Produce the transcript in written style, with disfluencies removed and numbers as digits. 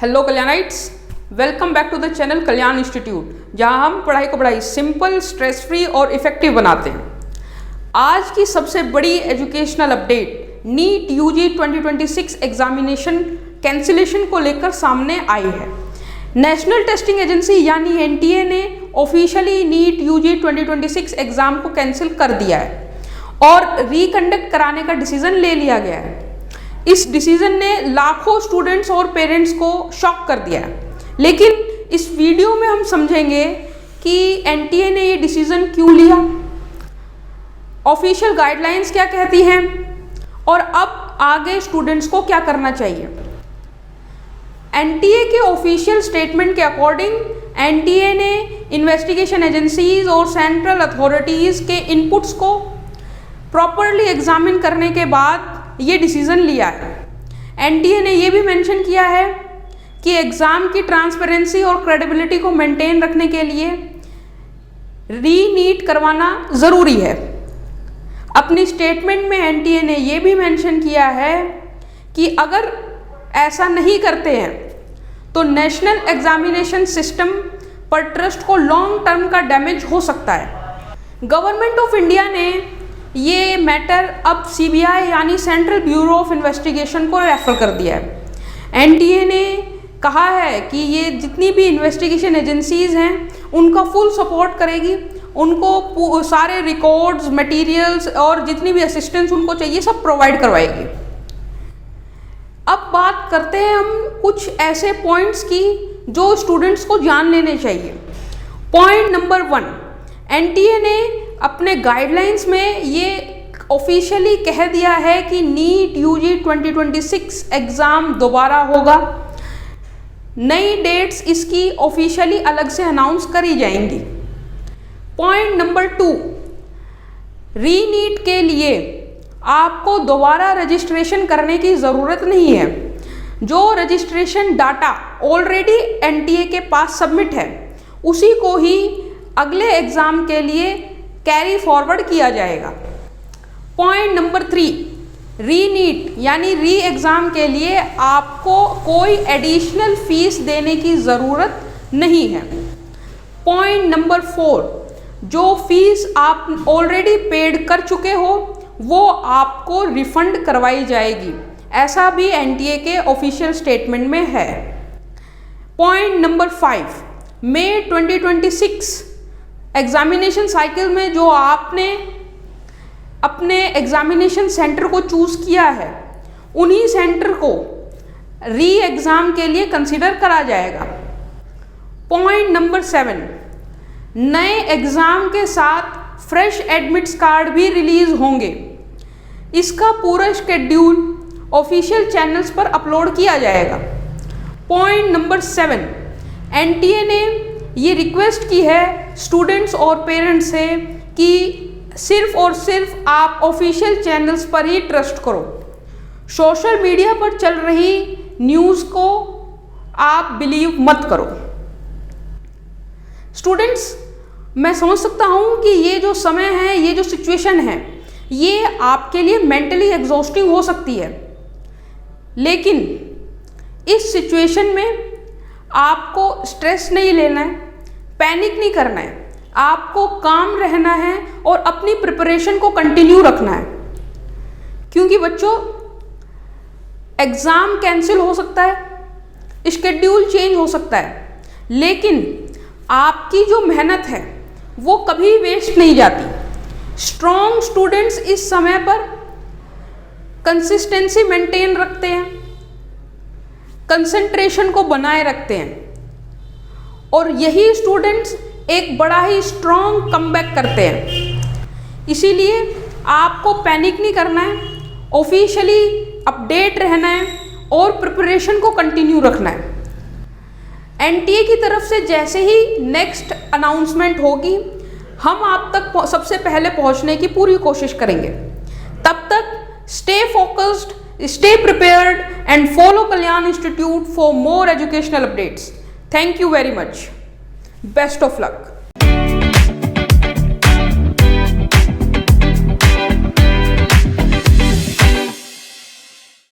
Hello कल्याणाइट्स, welcome back to the channel Kalyan institute, जहां हम पढ़ाई को बड़ा सिंपल, स्ट्रेस फ्री और इफेक्टिव बनाते हैं। आज की सबसे बड़ी educational update NEET UG 2026 examination cancellation को लेकर सामने आई है। नेशनल टेस्टिंग एजेंसी यानी एनटीए ने ऑफिशियली नीट यूजी 2026 एग्जाम को कैंसिल कर दिया है और रिकंडक्ट कराने का डिसीजन ले लिया गया है। इस डिसीजन ने लाखों स्टूडेंट्स और पेरेंट्स को शॉक कर दिया है। लेकिन इस वीडियो में हम समझेंगे कि एनटीए ने ये डिसीजन क्यों लिया, ऑफिशियल गाइडलाइंस क्या कहती हैं और अब आगे स्टूडेंट्स को क्या करना चाहिए। एनटीए के ऑफिशियल स्टेटमेंट के अकॉर्डिंग एनटीए ने इन्वेस्टिगेशन एजेंसीज और सेंट्रल अथॉरिटीज़ के इनपुट्स को प्रॉपरली एग्जामिन करने के बाद ये डिसीज़न लिया है। एनटीए ने ये भी मेंशन किया है कि एग्ज़ाम की ट्रांसपेरेंसी और क्रेडिबिलिटी को मेंटेन रखने के लिए रीनीट करवाना ज़रूरी है। अपनी स्टेटमेंट में एनटीए ने ये भी मेंशन किया है कि अगर ऐसा नहीं करते हैं तो नेशनल एग्जामिनेशन सिस्टम पर ट्रस्ट को लॉन्ग टर्म का डैमेज हो सकता है। गवर्नमेंट ऑफ इंडिया ने ये मैटर अब सीबीआई यानी सेंट्रल ब्यूरो ऑफ इन्वेस्टिगेशन को रेफर कर दिया है। एनटीए ने कहा है कि ये जितनी भी इन्वेस्टिगेशन एजेंसीज हैं उनका फुल सपोर्ट करेगी, उनको सारे रिकॉर्ड्स, मटेरियल्स और जितनी भी असिस्टेंस उनको चाहिए सब प्रोवाइड करवाएगी। अब बात करते हैं हम कुछ ऐसे पॉइंट्स की जो स्टूडेंट्स को जान लेने चाहिए। पॉइंट नंबर 1, एनटीए ने अपने गाइडलाइंस में ये ऑफिशियली कह दिया है कि नीट यूजी 2026 एग्ज़ाम दोबारा होगा। नई डेट्स इसकी ऑफिशियली अलग से अनाउंस करी जाएंगी। पॉइंट नंबर 2, रीनीट के लिए आपको दोबारा रजिस्ट्रेशन करने की ज़रूरत नहीं है। जो रजिस्ट्रेशन डाटा ऑलरेडी एनटीए के पास सबमिट है उसी को ही अगले एग्ज़ाम के लिए कैरी फॉरवर्ड किया जाएगा। पॉइंट नंबर 3, रीनीट यानी री एग्ज़ाम के लिए आपको कोई एडिशनल फीस देने की ज़रूरत नहीं है। पॉइंट नंबर 4, जो फीस आप ऑलरेडी पेड कर चुके हो वो आपको रिफंड करवाई जाएगी, ऐसा भी एनटीए के ऑफिशियल स्टेटमेंट में है। पॉइंट नंबर 5, मई 2026 एग्जामिनेशन साइकिल में जो आपने अपने एग्जामिनेशन सेंटर को चूज़ किया है उन्हीं सेंटर को री एग्ज़ाम के लिए कंसीडर करा जाएगा। पॉइंट नंबर 7, नए एग्ज़ाम के साथ फ्रेश एडमिट्स कार्ड भी रिलीज़ होंगे। इसका पूरा शेड्यूल ऑफिशियल चैनल्स पर अपलोड किया जाएगा। पॉइंट नंबर 7, एनटीए ने ये रिक्वेस्ट की है स्टूडेंट्स और पेरेंट्स से कि सिर्फ और सिर्फ आप ऑफिशियल चैनल्स पर ही ट्रस्ट करो। सोशल मीडिया पर चल रही न्यूज़ को आप बिलीव मत करो। स्टूडेंट्स, मैं समझ सकता हूँ कि ये जो समय है, ये जो सिचुएशन है, ये आपके लिए मेंटली एग्जॉस्टिंग हो सकती है, लेकिन इस सिचुएशन में आपको स्ट्रेस नहीं लेना है, पैनिक नहीं करना है, आपको काम रहना है और अपनी प्रिपरेशन को कंटिन्यू रखना है। क्योंकि बच्चों, एग्ज़ाम कैंसिल हो सकता है, शेड्यूल चेंज हो सकता है, लेकिन आपकी जो मेहनत है वो कभी वेस्ट नहीं जाती। स्ट्रॉन्ग स्टूडेंट्स इस समय पर कंसिस्टेंसी मेंटेन रखते हैं, कंसंट्रेशन को बनाए रखते हैं और यही स्टूडेंट्स एक बड़ा ही स्ट्रॉन्ग कमबैक करते हैं। इसीलिए आपको पैनिक नहीं करना है, ऑफिशियली अपडेट रहना है और प्रिपरेशन को कंटिन्यू रखना है। एनटीए की तरफ से जैसे ही नेक्स्ट अनाउंसमेंट होगी हम आप तक सबसे पहले पहुंचने की पूरी कोशिश करेंगे। तब तक stay focused, stay prepared and follow Kalyan Institute for more educational updates. Thank you very much. Best of luck.